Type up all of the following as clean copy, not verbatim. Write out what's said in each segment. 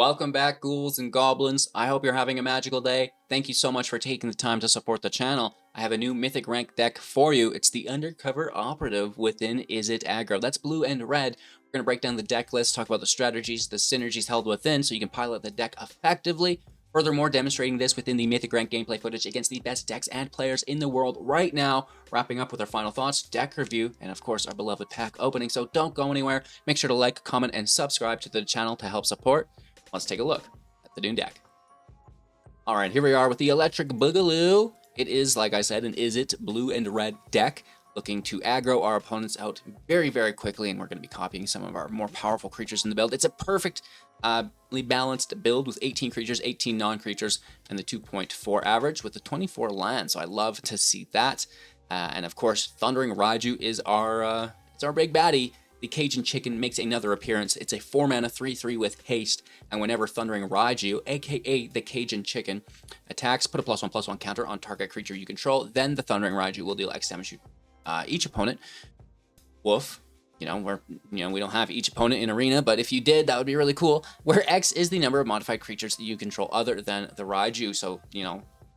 Welcome back, ghouls and goblins. I hope you're having a magical day. Thank you so much for taking the time to support the channel. I have a new mythic rank deck for you. It's the Undercover Operative within Izzet Aggro. That's blue and red. We're going to break down the deck list, talk about the strategies, the synergies held within, so you can pilot the deck effectively. Furthermore, demonstrating this within the mythic rank gameplay footage against the best decks and players in the world right now. Wrapping up with our final thoughts, deck review, and of course our beloved pack opening. So don't go anywhere. Make sure to like, comment, and subscribe to the channel to help support. Let's take a look at the Dune deck. All right, here we are with the Electric Boogaloo. It is, like I said, an Izzet blue and red deck looking to aggro our opponents out very, very quickly, and we're going to be copying some of our more powerful creatures in the build. It's a perfectly balanced build with 18 creatures, 18 non-creatures, and the 2.4 average with the 24 land, so I love to see that. And of course, Thundering Raiju is our big baddie. The Cajun Chicken makes another appearance. It's a 4-mana 3/3 with haste, and whenever Thundering Raiju, aka the Cajun Chicken, attacks, put a +1/+1 counter on target creature you control, then the Thundering Raiju will deal X damage to each opponent. Woof. We don't have each opponent in Arena, but if you did, that would be really cool. Where X is the number of modified creatures that you control other than the Raiju, so,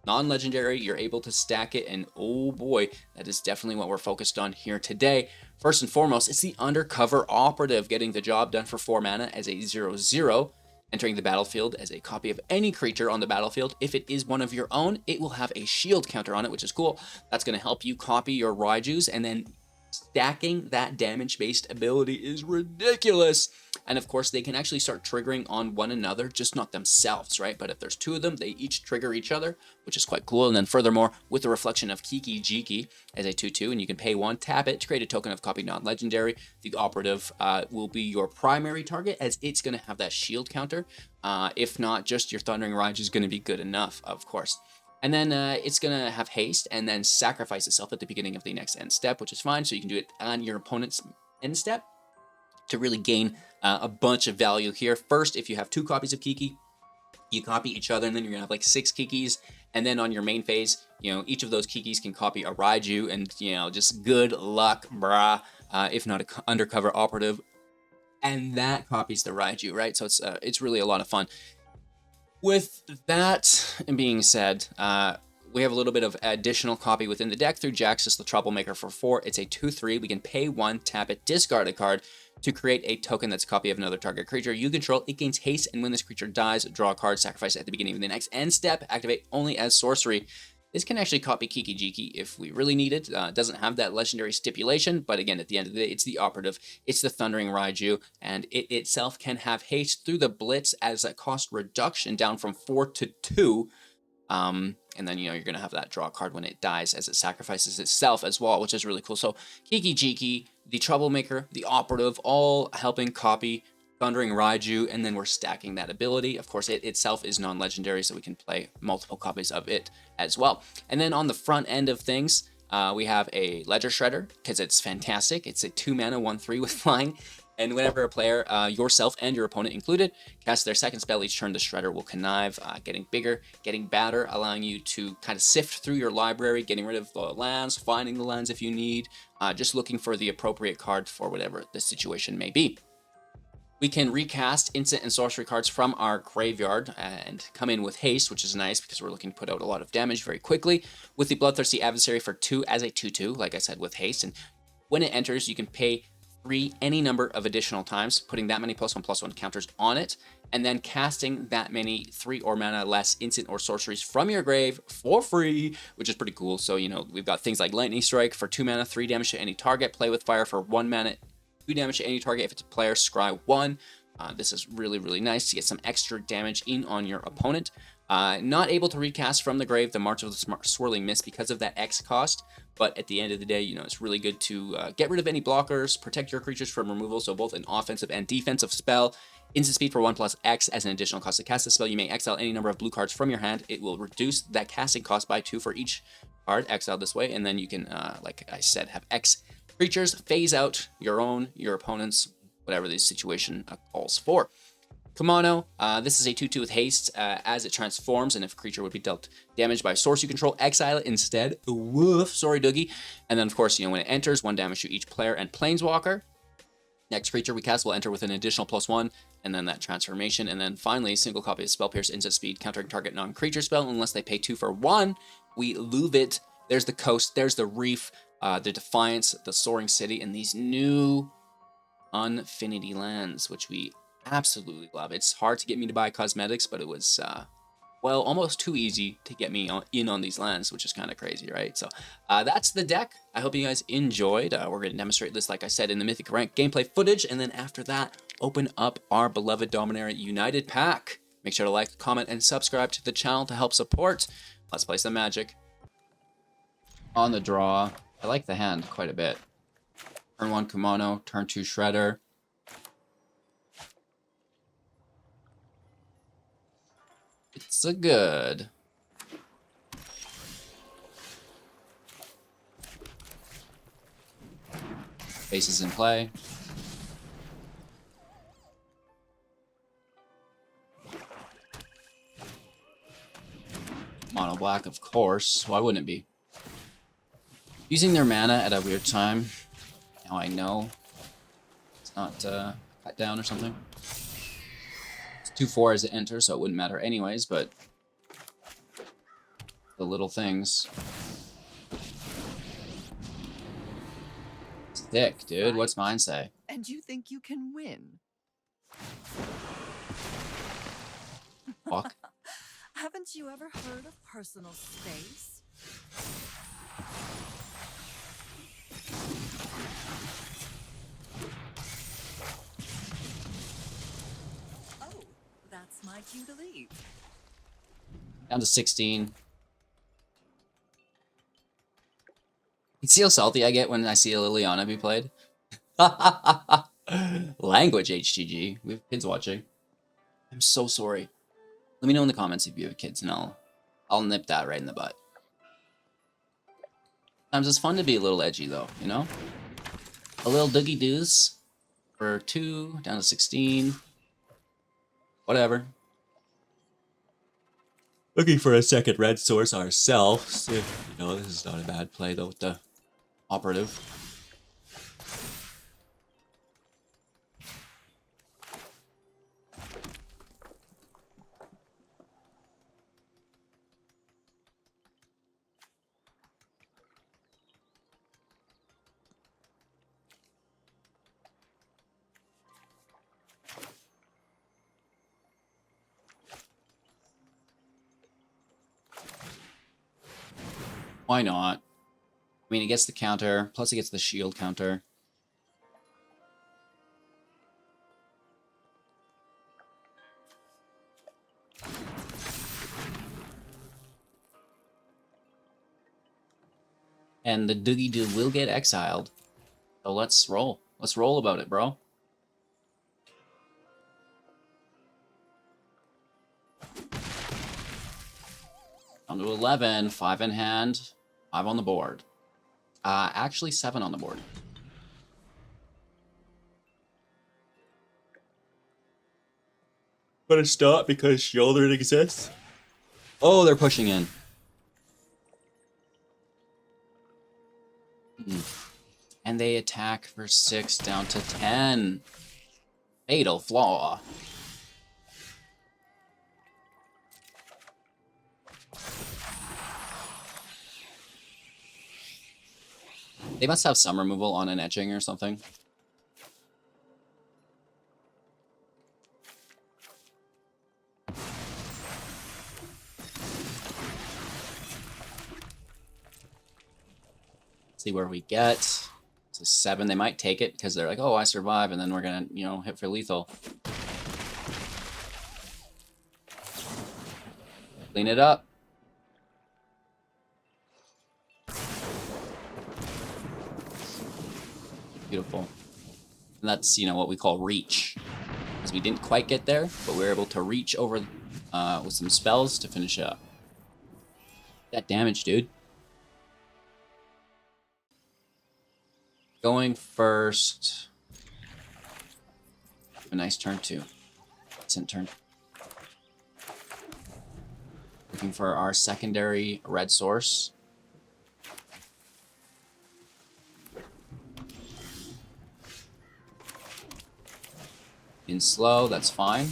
non-legendary, you're able to stack it, and oh boy, that is definitely what we're focused on here today. First and foremost, it's the Undercover Operative, getting the job done for 4 mana as a 0/0, entering the battlefield as a copy of any creature on the battlefield. If it is one of your own, it will have a shield counter on it, which is cool. That's going to help you copy your Raijus, and then stacking that damage-based ability is ridiculous. And of course, they can actually start triggering on one another, just not themselves, right? But if there's 2 of them, they each trigger each other, which is quite cool. And then furthermore, with the reflection of Kiki Jiki as a 2/2, and you can pay 1, tap it to create a token of copy non-legendary. The Operative will be your primary target, as it's going to have that shield counter. If not, just your Thundering Raiju is going to be good enough, of course. And then it's going to have haste and then sacrifice itself at the beginning of the next end step, which is fine. So you can do it on your opponent's end step to really gain a bunch of value here. First, if you have 2 copies of Kiki, you copy each other, and then you're going to have like 6 Kikis. And then on your main phase, each of those Kikis can copy a Raiju, and, just good luck, brah, if not an Undercover Operative. And that copies the Raiju, right? So it's really a lot of fun. With that being said, we have a little bit of additional copy within the deck through Jaxis, the Troublemaker for 4. It's a 2/3. We can pay 1, tap it, discard a card to create a token that's a copy of another target creature you control. It gains haste, and when this creature dies, draw a card, sacrifice it at the beginning of the next end step, activate only as sorcery. This can actually copy Kiki Jiki if we really need it. It doesn't have that legendary stipulation, but again, at the end of the day, it's the Operative, it's the Thundering Raiju, and it itself can have haste through the Blitz as a cost reduction down from 4 to 2. And then, you're going to have that draw card when it dies as it sacrifices itself as well, which is really cool. So Kiki Jiki, the Troublemaker, the Operative, all helping copy Thundering Raiju, and then we're stacking that ability. Of course, it itself is non-legendary, so we can play multiple copies of it as well. And then on the front end of things, we have a Ledger Shredder, because it's fantastic. It's a 2-mana 1/3 with flying. And whenever a player, yourself and your opponent included, casts their second spell each turn, the Shredder will connive, getting bigger, getting badder, allowing you to kind of sift through your library, getting rid of the lands, finding the lands if you need, just looking for the appropriate card for whatever the situation may be. We can recast instant and sorcery cards from our graveyard and come in with haste, which is nice because we're looking to put out a lot of damage very quickly. With the Bloodthirsty Adversary for 2 as a 2/2, like I said, with haste. And when it enters, you can pay 3 any number of additional times, putting that many +1/+1 counters on it, and then casting that many 3 or mana less instant or sorceries from your grave for free, which is pretty cool. So, we've got things like Lightning Strike for 2 mana, 3 damage to any target, Play with Fire for 1 mana, 2 damage to any target if it's a player, scry 1. This is really, really nice to get some extra damage in on your opponent. Not able to recast from the grave the March of the Swirling Mist because of that X cost, but at the end of the day, it's really good to get rid of any blockers, protect your creatures from removal, so both an offensive and defensive spell. Instant speed for 1+X as an additional cost to cast the spell. You may exile any number of blue cards from your hand. It will reduce that casting cost by 2 for each card exiled this way, and then you can, like I said, have X creatures phase out your own, your opponent's, whatever the situation calls for. Kumano, this is a 2/2 with haste as it transforms, and if a creature would be dealt damage by a source you control, exile it instead. Woof, sorry Doogie. And then of course, when it enters, 1 damage to each player and planeswalker. Next creature we cast will enter with an additional +1, and then that transformation. And then finally, single copy of Spell Pierce, instant speed, countering target non-creature spell unless they pay 2 for 1. We loove it. There's the coast, there's the reef, the Defiance, the Soaring City, and these new Unfinity lands, which we absolutely love. It's hard to get me to buy cosmetics, but it was, well, almost too easy to get me in on these lands, which is kind of crazy, right? So that's the deck. I hope you guys enjoyed. We're going to demonstrate this, like I said, in the Mythic Rank gameplay footage, and then after that, open up our beloved Dominaria United pack. Make sure to like, comment, and subscribe to the channel to help support. Let's play some Magic. On the draw, I like the hand quite a bit. Turn 1 Kumano, turn 2 Shredder. It's a good. Faces in play. Mono black, of course. Why wouldn't it be? Using their mana at a weird time. Now I know it's not cut down or something. It's 2/4 as it enters, so it wouldn't matter anyways, but the little things. It's thick, dude. What's mine say? And you think you can win? Fuck. Haven't you ever heard of personal space? Oh, that's my cue to leave. Down to 16. You see how salty I get when I see a Liliana be played? Language, HTG. We have kids watching. I'm so sorry. Let me know in the comments if you have kids, and I'll nip that right in the butt. Sometimes it's fun to be a little edgy, though, you know? A little doogie doos for 2, down to 16. Whatever. Looking for a second red source ourselves. You know, this is not a bad play, though, with the operative. Why not? I mean, he gets the counter, plus he gets the shield counter. And the Doogie Doo will get exiled. So let's roll. Let's roll about it, bro. Down to 11, 5 in hand, 5 on the board. Actually 7 on the board. But it's not because Shoulder exists. Oh, they're pushing in. And they attack for 6 down to 10. Fatal flaw. They must have some removal on an etching or something. See where we get. It's a 7. They might take it because they're like, oh, I survive, and then we're gonna, you know, hit for lethal. Clean it up. Beautiful. And that's, you know, what we call reach. Because we didn't quite get there, but we were able to reach over with some spells to finish it up. That damage, dude. Going first. A nice turn, too. Decent turn. Looking for our secondary red source. In slow, that's fine.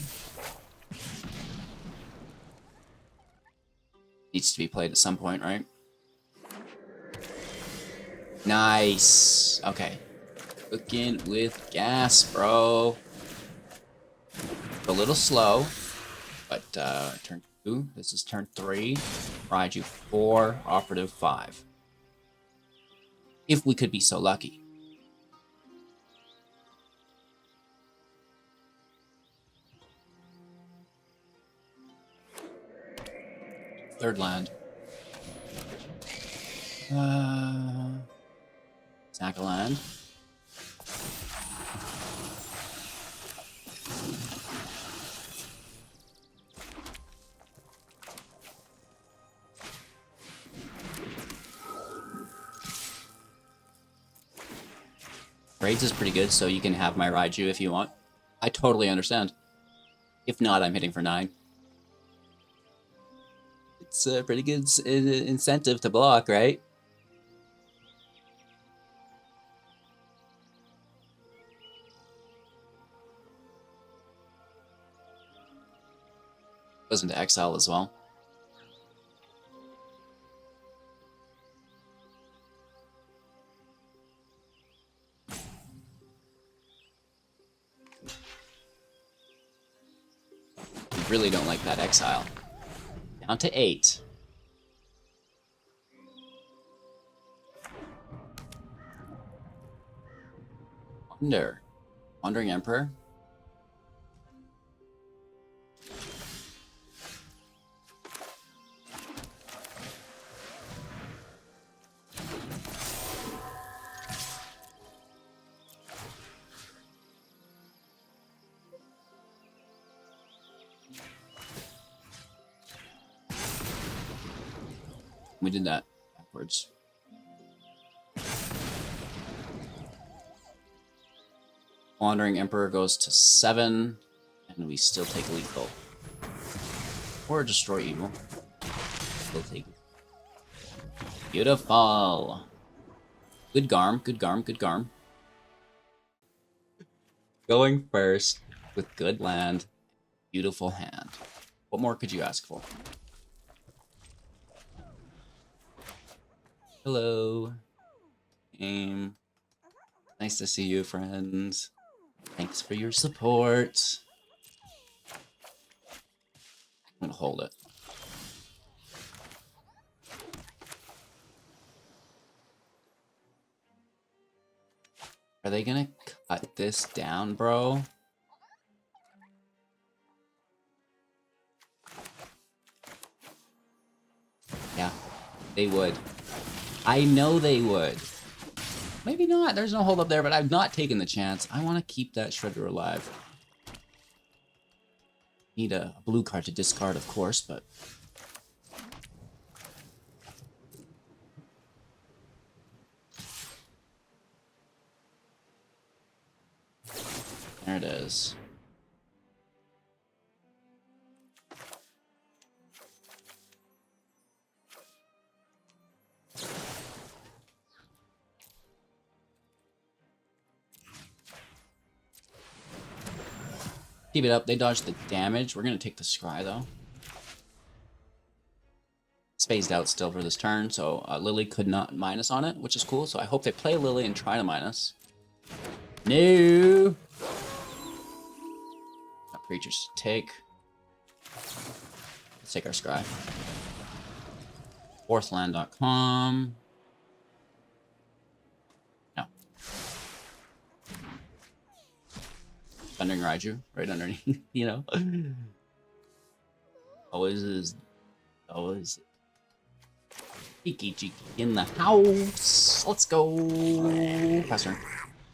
Needs to be played at some point, right? Nice. Okay. Cooking with gas, bro. A little slow, but turn 2. This is turn 3. Raiju 4. Operative 5. If we could be so lucky. Third land. Sack a land. Raids is pretty good, so you can have my Raiju if you want. I totally understand. If not, I'm hitting for 9. It's a pretty good incentive to block, right? Goes into exile as well. Really don't like that exile. Down to 8. Wandering Emperor. We did that backwards. Wandering Emperor goes to 7, and we still take lethal. Or destroy evil. We'll take it. Beautiful. Good Garm, good Garm, good Garm. Going first with good land. Beautiful hand. What more could you ask for? Hello. Game. Nice to see you, friends. Thanks for your support. I'm gonna hold it. Are they gonna cut this down, bro? Yeah, they would. I know they would. Maybe not. There's no hold up there, but I've not taken the chance. I want to keep that Shredder alive. Need a blue card to discard, of course, but... There it is. Keep it up. They dodged the damage. We're going to take the Scry, though. It's phased out still for this turn, so Lily could not minus on it, which is cool. So I hope they play Lily and try to minus. No! Creatures to take. Let's take our Scry. Fourthland.com. No. Thundering Raiju, right underneath, you know? Always is. Always. Cheeky cheeky in the house. Let's go. Faster.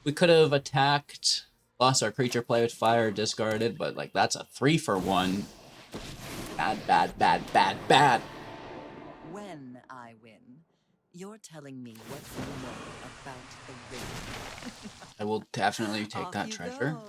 We could have attacked, lost our creature play with fire, discarded, but like that's a 3-for-1. Bad, bad, bad, bad, bad. When I win, you're telling me what you know about the ring. I will definitely take Off that you treasure. go.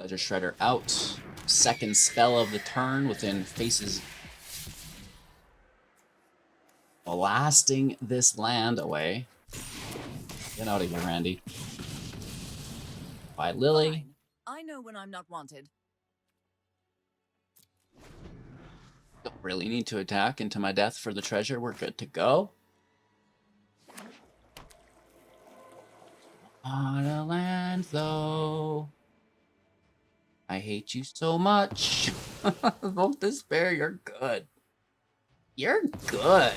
Ledger Shredder out. Second spell of the turn within faces. Blasting this land away. Get out of here, Randy. By Lily. Fine. I know when I'm not wanted. Don't really need to attack into my death for the treasure. We're good to go. On a land, though. I hate you so much. Vote Despair, you're good. You're good.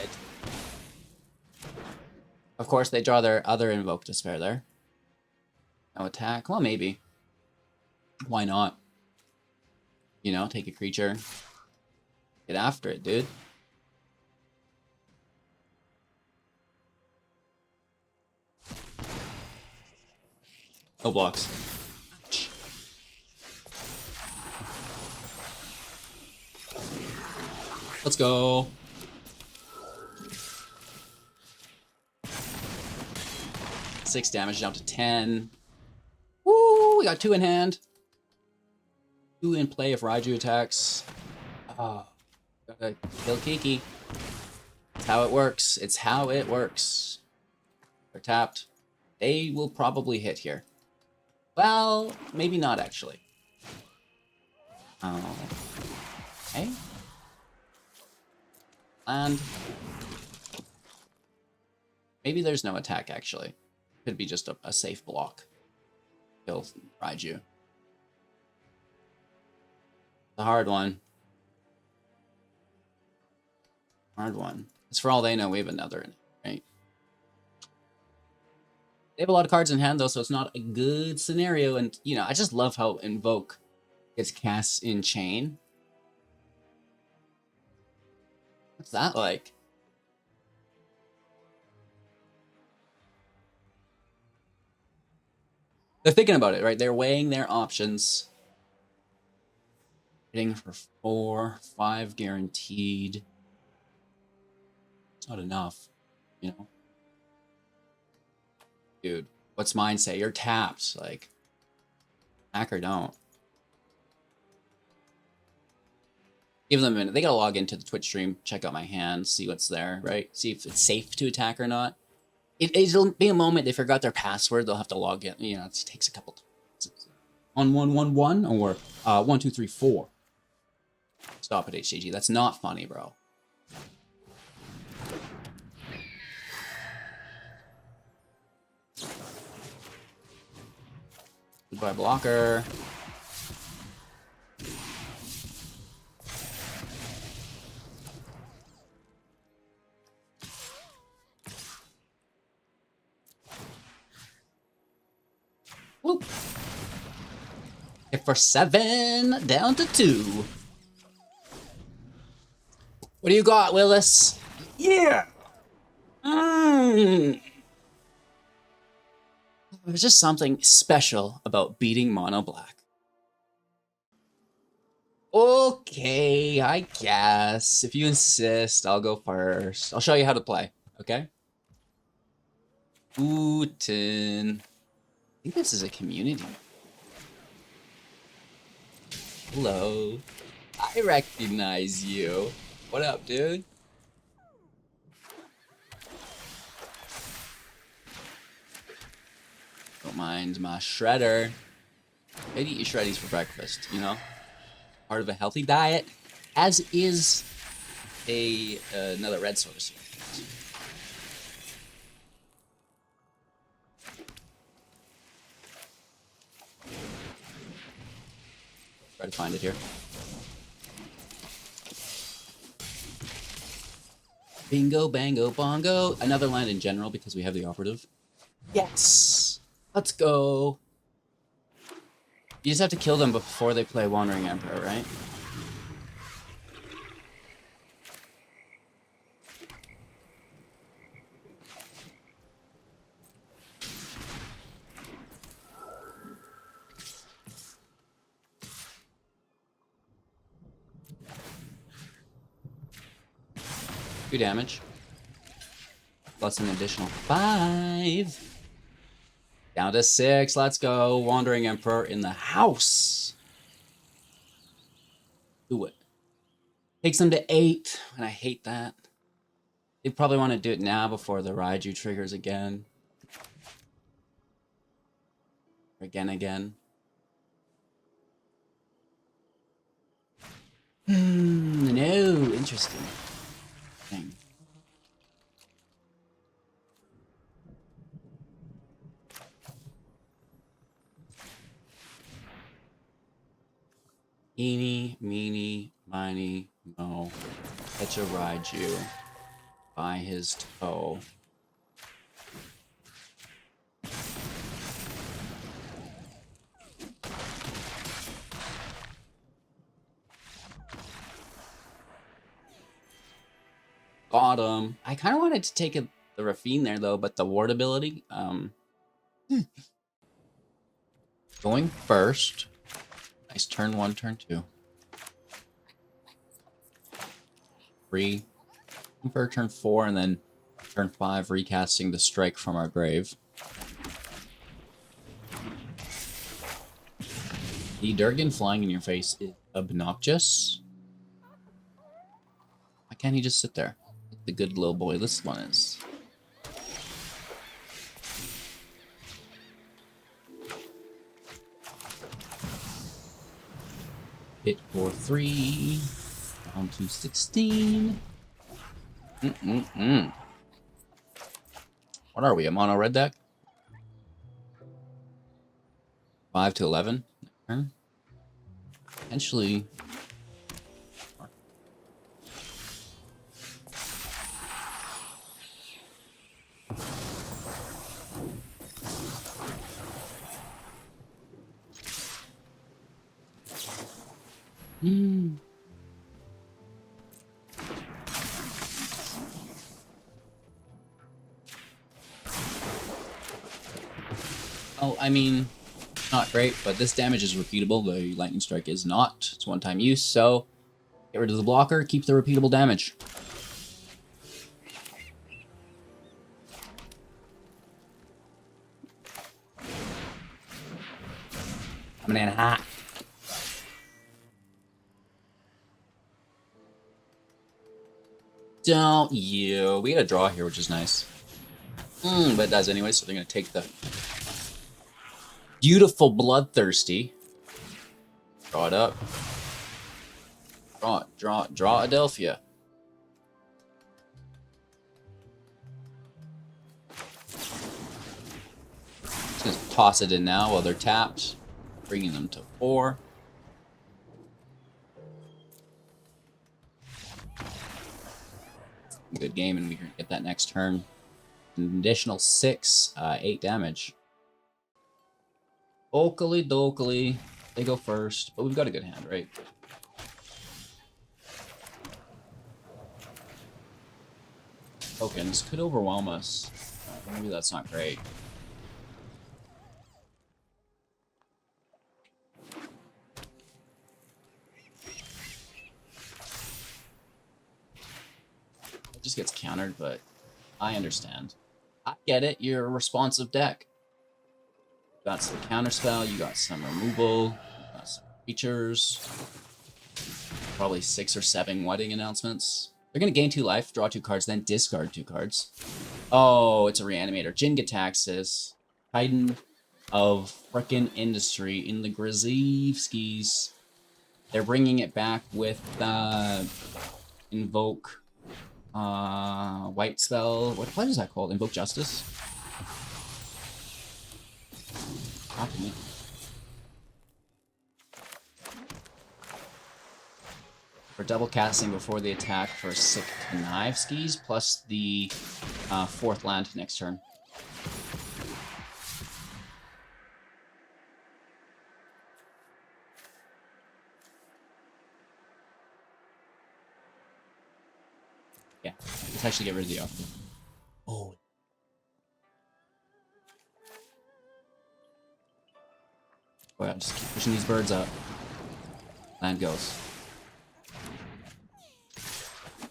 Of course, they draw their other Invoke Despair there. No attack. Well, maybe. Why not? You know, take a creature. Get after it, dude. No blocks. Let's go. Six damage down to 10. Woo! We got 2 in hand. 2 in play if Raiju attacks. Oh, gotta kill Kiki. That's how it works. It's how it works. They're tapped. They will probably hit here. Well, maybe not actually. Oh. Okay. And maybe there's no attack actually. Could be just a safe block. Kill Raiju. The hard one. Hard one. As for all they know, we have another in it, right? They have a lot of cards in hand though, so it's not a good scenario. And you know, I just love how Invoke gets cast in chain. What's that like? They're thinking about it, right? They're weighing their options. Hitting for 4, 5 guaranteed. It's not enough, you know? Dude, what's mine say? You're tapped. Like, hack or don't. Give them a minute. They gotta log into the Twitch stream, check out my hand, see what's there, right? See if it's safe to attack or not. It'll be a moment they forgot their password. They'll have to log in. You know, it takes a couple times. 1111 or 1234. Stop it, HGG. That's not funny, bro. Goodbye, blocker. Whoop. Hit for 7, down to 2. What do you got, Willis? Yeah. There's just something special about beating mono black. Okay, I guess. If you insist, I'll go first. I'll show you how to play, okay? Uten. I think this is a community. Hello. I recognize you. What up, dude? Don't mind my shredder. Maybe eat your shreddies for breakfast, you know? Part of a healthy diet, as is another red source. Try to find it here. Bingo, bango, bongo. Another land in general because we have the operative. Yes! Let's go. You just have to kill them before they play Wandering Emperor, right? Two damage. Plus an additional 5. Down to 6. Let's go. Wandering Emperor in the house. Do it. Takes them to 8, and I hate that. They probably want to do it now before the Raiju triggers again. Again. No, interesting. Thing. Eeny, meeny, miny, mo. Catch a Raiju by his toe. Got him. I kind of wanted to take the Rafine there though, but the ward ability. Going first. Nice turn 1, turn 2. 3. For turn 4, and then turn 5, recasting the strike from our grave. The Durgan flying in your face is obnoxious. Why can't he just sit there? Like the good little boy this one is. Hit for 3. Down to 16. What are we? A mono red deck? 5 to 11. Turn. Potentially. Oh, I mean, not great, but this damage is repeatable. The lightning strike is not. It's one-time use, so get rid of the blocker, keep the repeatable damage. Coming in hot. Don't you? We got a draw here, which is nice. But it does anyway, so they're going to take the beautiful Bloodthirsty. Draw it up. Draw Adelphia. Just going to toss it in now while they're tapped. Bringing them to 4. Good game, and we can get that next turn. An additional 6, 8 damage. Oakley dokley. They go first, but we've got a good hand, right? Tokens could overwhelm us. Maybe that's not great. It just gets countered, but I understand. I get it. You're a responsive deck. You got some counterspell. You got some removal. You got some creatures. Probably 6 or 7 wedding announcements. They're gonna gain 2 life, draw 2 cards, then discard 2 cards. Oh, it's a reanimator. Jaxis, Titan of frickin' Industry in the Grzybskis. They're bringing it back with Invoke. White spell. What is that called? Invoke Justice? Copy. For double casting before the attack for Sick Kniveskis, plus the 4th land next turn. Yeah, let's actually get rid of the offer. Oh. Oh yeah, just keep pushing these birds up. Land goes.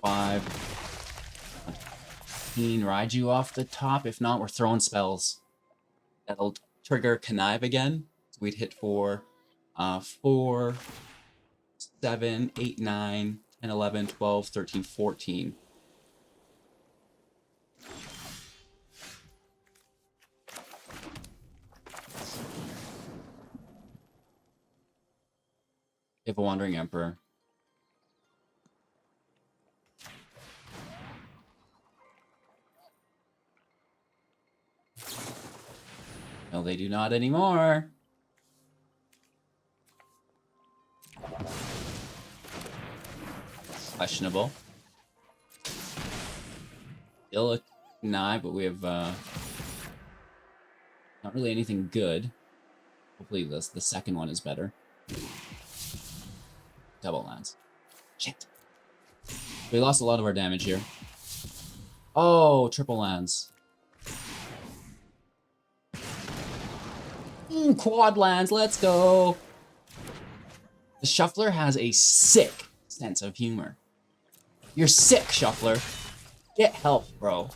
5. 15. Raiju off the top. If not, we're throwing spells. That'll trigger Connive again. So we'd hit for 4, 7, 8, 9, 10, 11, 12, 13, 14. If a Wandering Emperor. No, they do not anymore. Questionable. Still a Connive, but we have not really anything good. Hopefully the second one is better. Double lands. Shit. We lost a lot of our damage here. Oh, triple lands. Quad lands, let's go. The Shuffler has a sick sense of humor. You're sick, Shuffler. Get help, bro.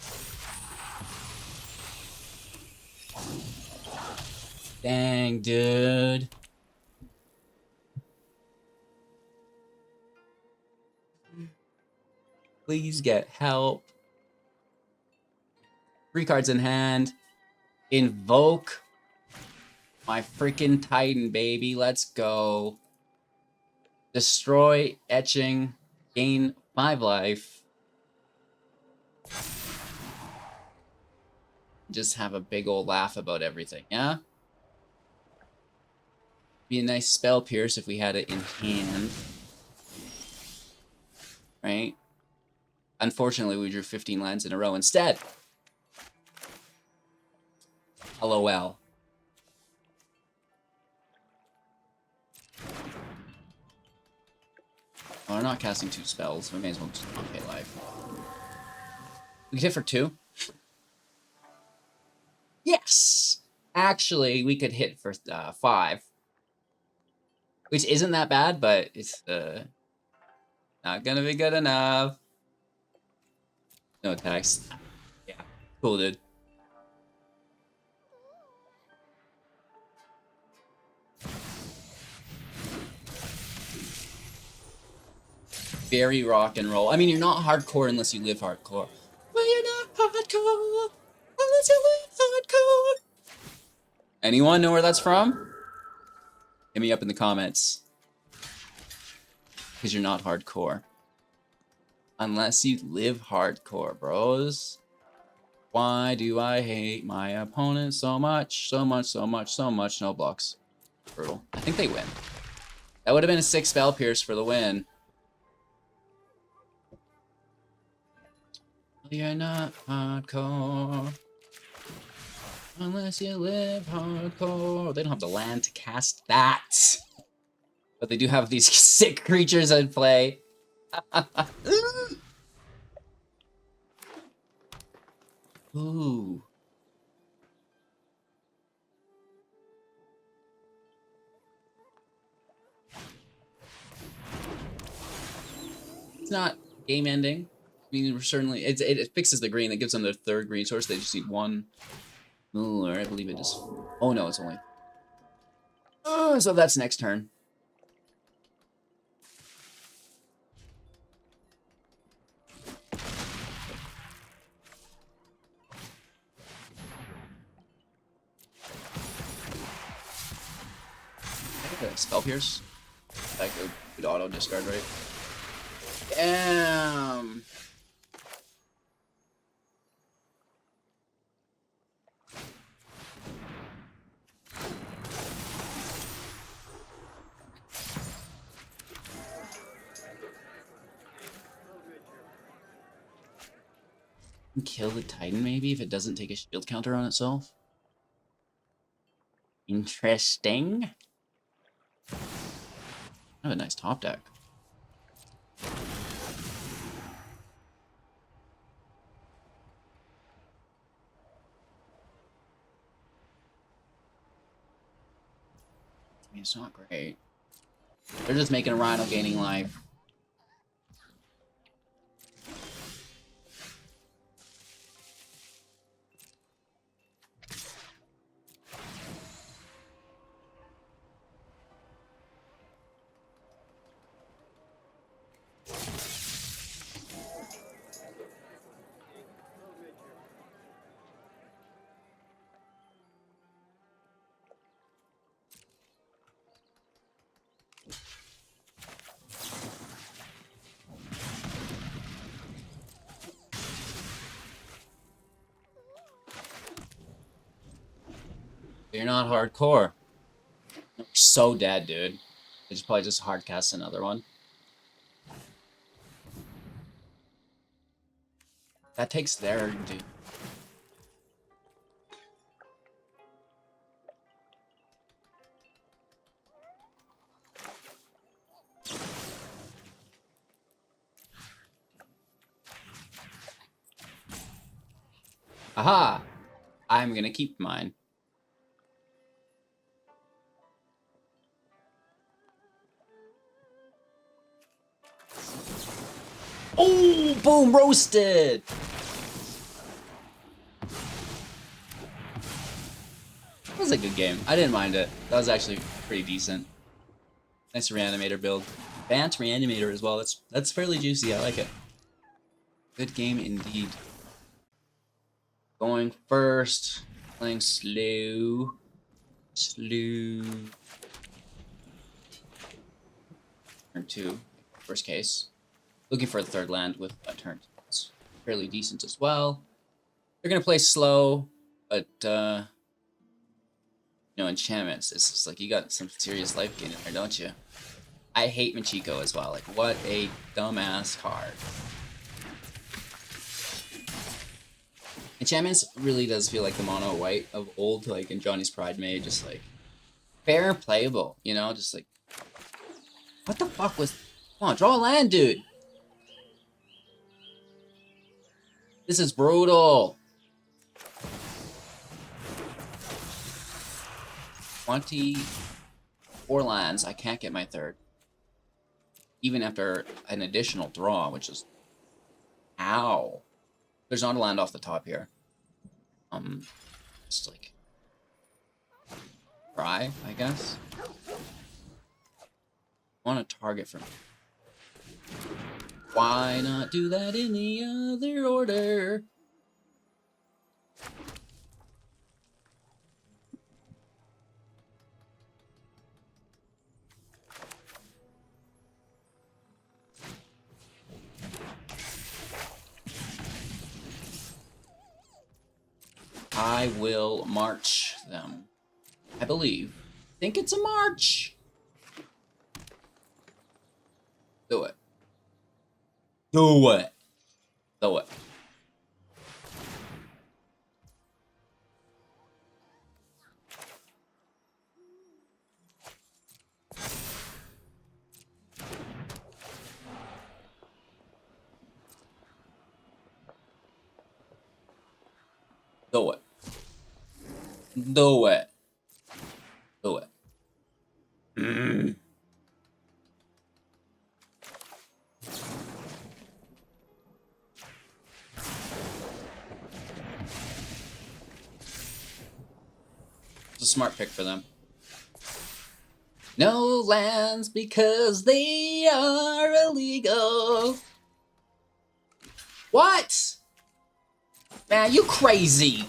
Dang, dude. Please get help. 3 cards in hand. Invoke my freaking Titan, baby. Let's go. Destroy, etching, gain 5 life. Just have a big old laugh about everything, yeah? Be a nice spell pierce if we had it in hand. Right? Unfortunately, we drew 15 lands in a row instead. LOL. Oh, we're not casting 2 spells. We may as well just not pay life. We could hit for 2. Yes! Actually, we could hit for 5. Which isn't that bad, but it's not gonna be good enough. No attacks. Yeah, cool, dude. Very rock and roll. I mean, you're not hardcore unless you live hardcore. Well, you're not hardcore unless you live hardcore. Anyone know where that's from? Hit me up in the comments. Because you're not hardcore. Unless you live hardcore, bros. Why do I hate my opponent so much? So much, so much, so much. No blocks. Brutal. I think they win. That would have been a 6 spell pierce for the win. You're not hardcore unless you live hardcore. They don't have the land to cast that. But they do have these sick creatures in play. Ooh. It's not game ending. I mean, certainly it fixes the green. It gives them their 3rd green source. They just need 1. Ooh, or I believe it is. Oh no, it's only. Oh, so that's next turn. Spell Pierce. That could auto discard, right? Damn. Kill the Titan maybe if it doesn't take a shield counter on itself. Interesting. I have a nice top deck. I mean, it's not great. They're just making a Rhino gaining life. You're not hardcore. You're so dead, dude. They just probably just hard cast another one. That takes their dude. Aha! I'm gonna keep mine. Oh, boom, roasted! That was a good game. I didn't mind it. That was actually pretty decent. Nice reanimator build. Bant reanimator as well. That's fairly juicy. I like it. Good game indeed. Going first. Playing slow. Slow. Turn 2. First case. Looking for a third land with a turn 2. It's fairly decent as well. They're going to play slow, but, you know, enchantments. It's just like you got some serious life gain in there, don't you? I hate Machiko as well. Like, what a dumbass card. Enchantments really does feel like the mono white of old, like in Johnny's Pride Made, just like fair and playable, you know, just like what the fuck was come on, draw a land, dude. This is brutal. 24 lands, I can't get my third. Even after an additional draw, which is ow. There's not a land off the top here. Just like try, I guess. Want to target from. Why not do that in the other order? I will march them. I believe. Think it's a march. Do it. Do it. Do it. Do it. Do it. Do it. It's a smart pick for them. No lands because they are illegal. What? Man, you crazy.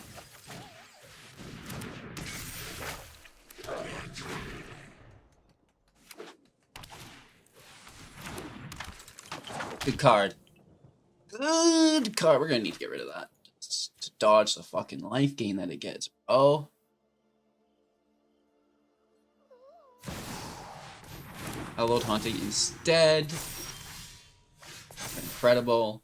Good card. Good card. We're gonna need to get rid of that. Just to dodge the fucking life gain that it gets, bro. I'll load Haunting instead. Incredible.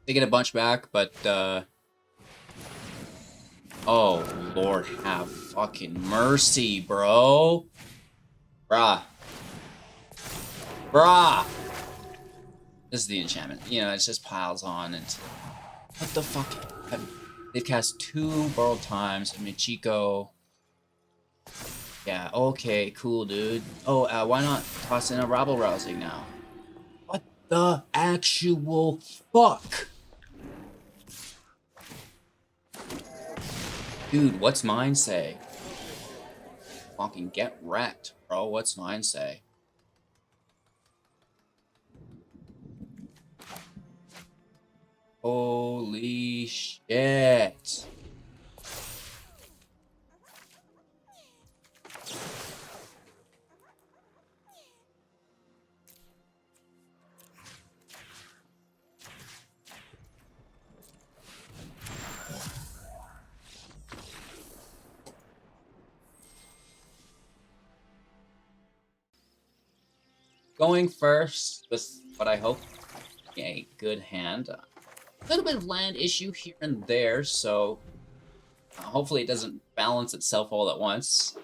They get a bunch back, but, oh, Lord have fucking mercy, bro. Bruh. Bruh. This is the enchantment. You know, it just piles on. And what the fuck? They've cast 2 borrowed times. Michiko. Yeah, okay, cool, dude. Oh, why not toss in a rabble rousing now? What the actual fuck? Dude, what's mine say? Fucking get wrecked, bro. What's mine say? Holy shit. Going first with what I hope a good hand. A little bit of land issue here and there, so hopefully it doesn't balance itself all at once.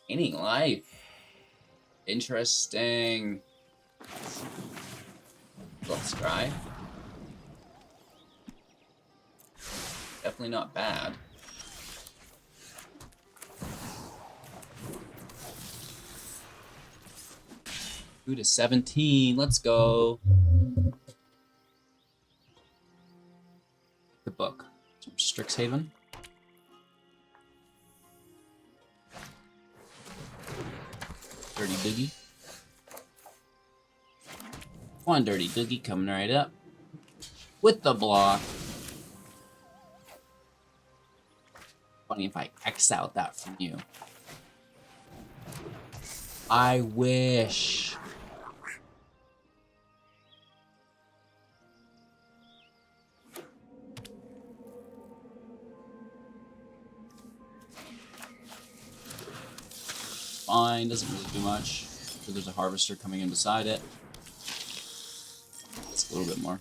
Gaining life. Interesting. Let's try. Definitely not bad. 2 to 17. Let's go. The book. Strixhaven. Dirty Doogie. One Dirty Doogie coming right up. With the block. Funny if I X out that from you. I wish. Fine, doesn't really do much. So there's a harvester coming in beside it. It's a little bit more.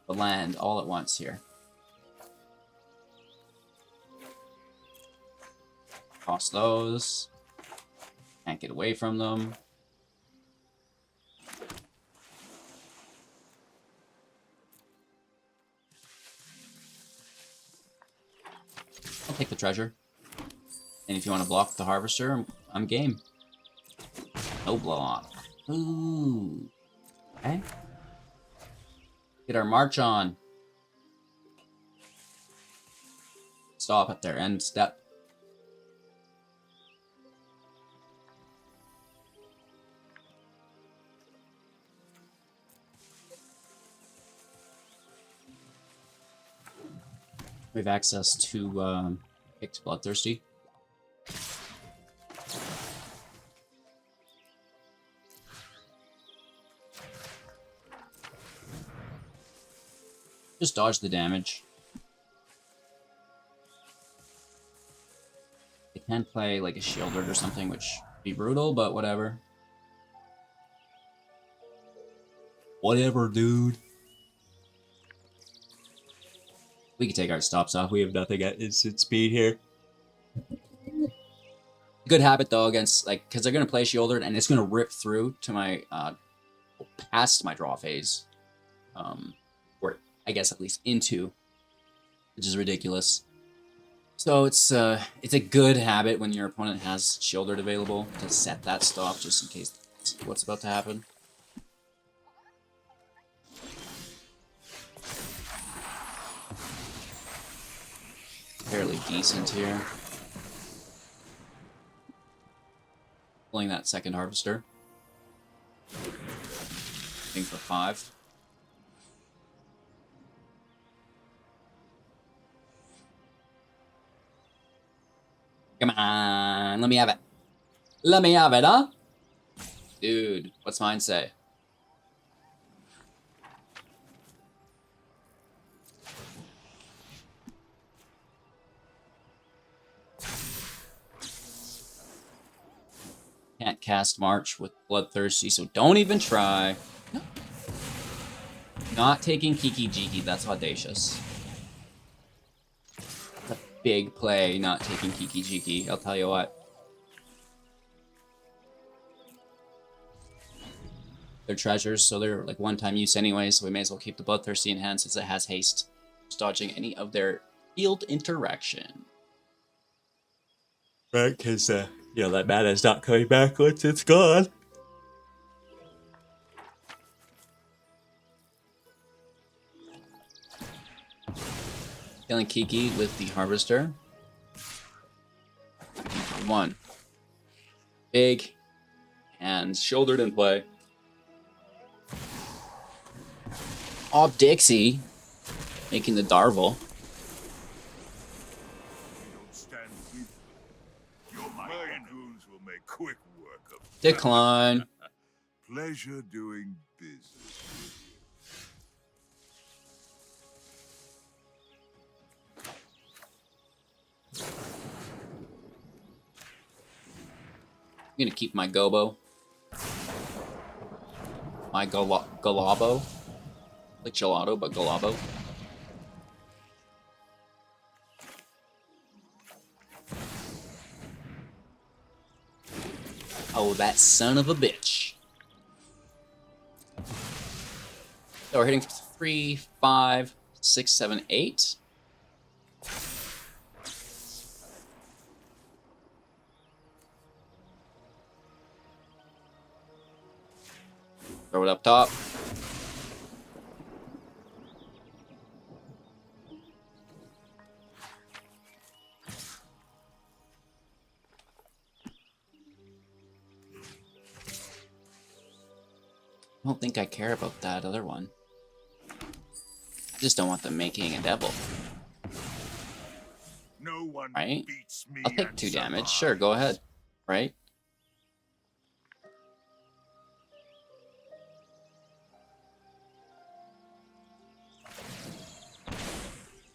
The land all at once here. Toss those. Can't get away from them. I'll take the treasure. And if you want to block the harvester, I'm game. No block. Ooh. Okay. Get our march on. Stop at their end step. We have access to picked Bloodthirsty. Just dodge the damage. They can play like a Shielded or something, which would be brutal, but whatever. Whatever, dude. We can take our stops off. We have nothing at instant speed here. Good habit though against like because they're gonna play Shielded and it's gonna rip through to my past my draw phase. Or I guess at least into, which is ridiculous. So it's a good habit when your opponent has Shielded available to set that stop just in case what's about to happen. Fairly decent here. Pulling that second harvester. Looking for 5. Come on, let me have it. Let me have it, huh? Dude, what's mine say? Can't cast March with Bloodthirsty, so don't even try. Not taking Kiki Jiki, that's audacious. That's a big play, not taking Kiki Jiki, I'll tell you what. They're treasures, so they're like one-time use anyway, so we may as well keep the Bloodthirsty in hand since it has haste. Just dodging any of their field interaction. Right, because, that mana's not coming back once it's gone. Killing Kiki with the Harvester. 1. Big and shouldered in play. Ob Dixie making the Darvel. Will make quick work of Decline. pleasure doing business. I'm gonna keep my Gobo. My Galabo. Like gelato, but Galabo. Oh, that son of a bitch. So we're hitting for 3, 5, 6, 7, 8. Throw it up top. I don't think I care about that other one. I just don't want them making a devil. No one Right? beats me. I'll take 2 damage. Sure, go ahead. Right?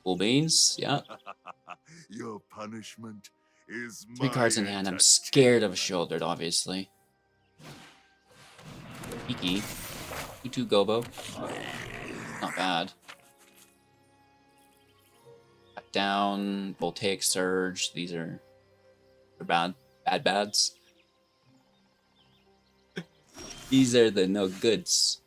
Cool beans. Yeah. Your punishment is 3 cards in hand. I'm scared of shouldered, obviously. Kiki. 2/2 Gobo. Not bad. Cut down. Voltaic Surge. These are bad. Bads. These are the no goods.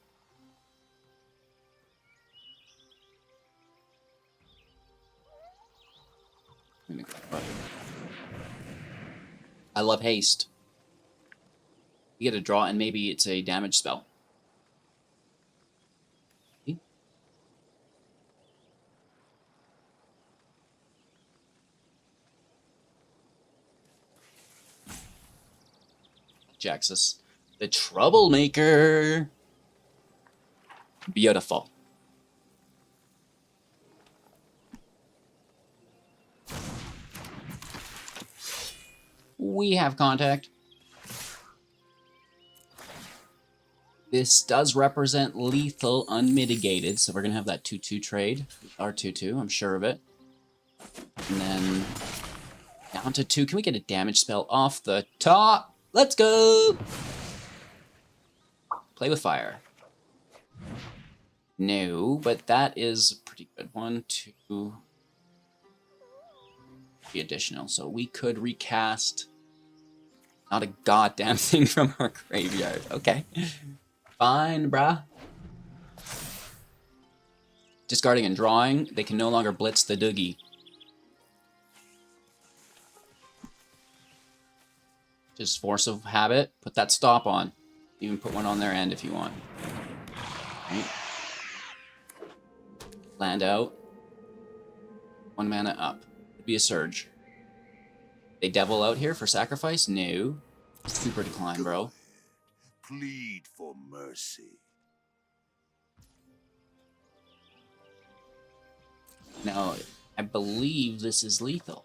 I love haste. You get a draw, and maybe it's a damage spell. Jaxis. The Troublemaker. Beautiful. We have contact. This does represent lethal unmitigated, so we're going to have that 2/2 trade. Our 2/2, I'm sure of it. And then down to 2. Can we get a damage spell off the top? Let's go! Play with fire. No, but that is a pretty good. 1, 2... The additional, so we could recast not a goddamn thing from our graveyard. Okay. Fine, bruh. Discarding and drawing, they can no longer blitz the Doogie. Just force of habit, put that stop on. Even put one on their end if you want. Right. Land out. 1 mana up. Could be a surge. They devil out here for sacrifice? No. Super decline, bro. Plead for mercy. Now, I believe this is lethal.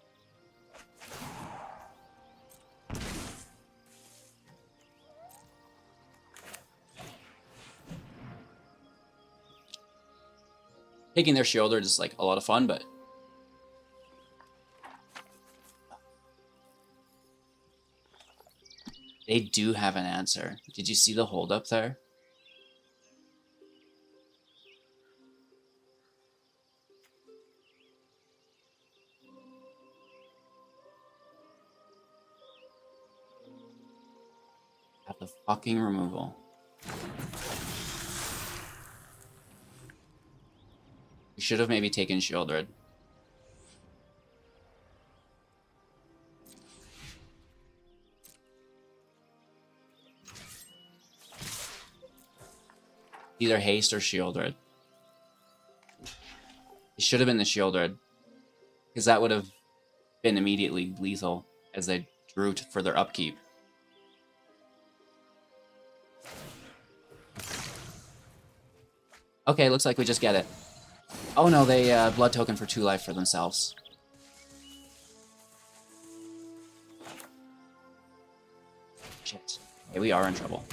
Taking their shoulder is like a lot of fun, but they do have an answer. Did you see the hold up there? Have the fucking removal. You should have maybe taken Shieldred. Either haste or shieldred. It should have been the shieldred, because that would have been immediately lethal as they drew for their upkeep. Okay, looks like we just get it. Oh no, they blood token for 2 life for themselves. Shit. Okay, we are in trouble.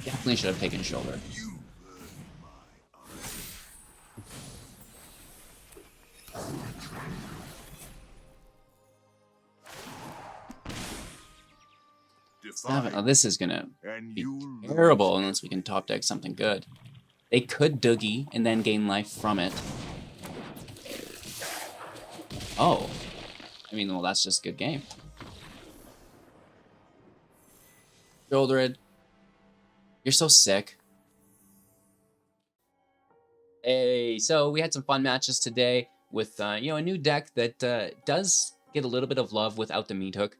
Definitely should have taken shoulder. Oh, this is gonna be terrible unless we can top deck something good. They could Doogie and then gain life from it. Oh. I mean, well, that's just a good game. Shouldered. You're so sick. Hey, so we had some fun matches today with, you know, a new deck that does get a little bit of love without the meat hook.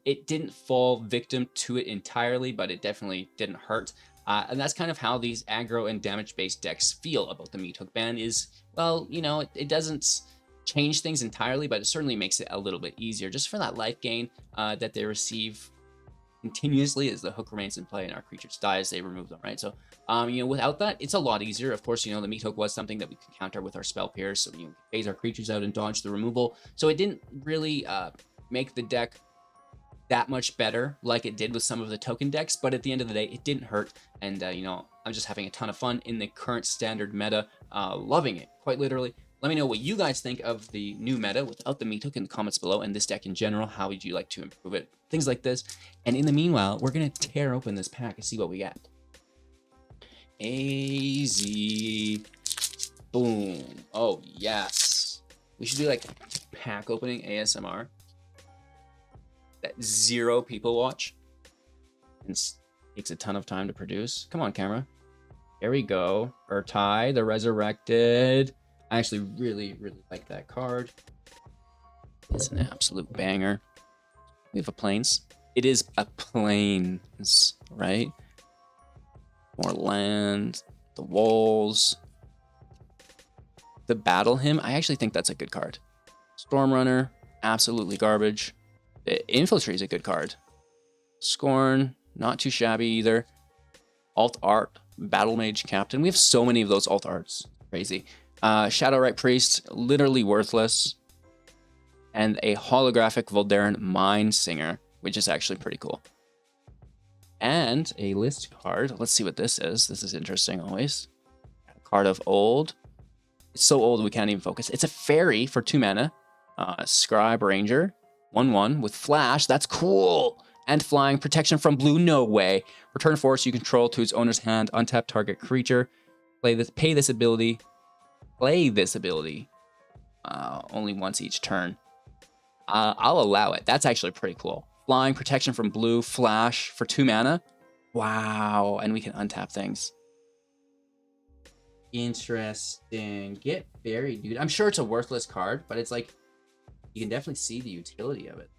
It didn't fall victim to it entirely, but it definitely didn't hurt. And that's kind of how these aggro and damage-based decks feel about the meat hook ban is, well, you know, it doesn't change things entirely, but it certainly makes it a little bit easier just for that life gain that they receive continuously as the hook remains in play and our creatures die as they remove them, right? So, you know, without that, it's a lot easier. Of course, you know, the meat hook was something that we could counter with our spell pierce, so, you know, phase our creatures out and dodge the removal. So it didn't really make the deck that much better like it did with some of the token decks, but at the end of the day, it didn't hurt. And, you know, I'm just having a ton of fun in the current standard meta, loving it, quite literally. Let me know what you guys think of the new meta without the meat hook in the comments below, and this deck in general. How would you like to improve it? Things like this. And in the meanwhile, we're going to tear open this pack and see what we got. AZ. Boom. Oh, yes. We should do like pack opening ASMR that 0 people watch and takes a ton of time to produce. Come on, camera. There we go. Urtai, the Resurrected. I actually really like that card. It's an absolute banger. We have a plains. It is a plains, right? More land, the walls. The Battle Hymn, I actually think that's a good card. Stormrunner, absolutely garbage. Infiltrate is a good card. Scorn, not too shabby either. Alt Art, Battle Mage Captain. We have so many of those alt arts. Crazy. Shadowrite Priest, literally worthless. And a holographic Voldaran Mind Singer, which is actually pretty cool. And a list card. Let's see what this is. This is interesting always. Card of Old. It's so old we can't even focus. It's a fairy for 2 mana. Scribe Ranger. 1/1 with flash. That's cool. And flying. Protection from blue. No way. Return force you control to its owner's hand. Untap target creature. Pay this ability. Only once each turn. I'll allow it. That's actually pretty cool. Flying. Protection from blue. Flash for 2 mana. Wow. And we can untap things. Interesting. Get buried, dude. I'm sure it's a worthless card, but it's like you can definitely see the utility of it.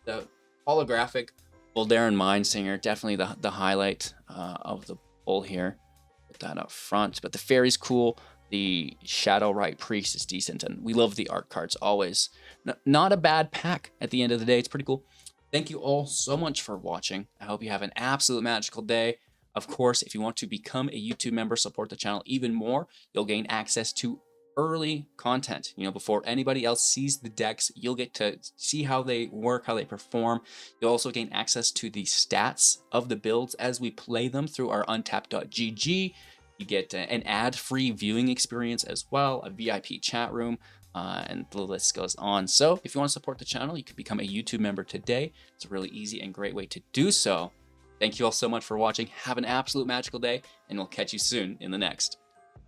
The holographic Voldaran Mind Singer, definitely the highlight of the bowl here. Put that up front. But the fairy's cool. The Shadowrite Priest is decent, and we love the art cards always. Not a bad pack at the end of the day. It's pretty cool. Thank you all so much for watching. I hope you have an absolute magical day. Of course, if you want to become a YouTube member, support the channel even more, you'll gain access to early content. You know, before anybody else sees the decks, you'll get to see how they work, how they perform. You'll also gain access to the stats of the builds as we play them through our untap.gg. You get an ad-free viewing experience as well, a VIP chat room, and the list goes on. So if you want to support the channel, you can become a YouTube member today. It's a really easy and great way to do so. Thank you all so much for watching. Have an absolute magical day, and we'll catch you soon in the next.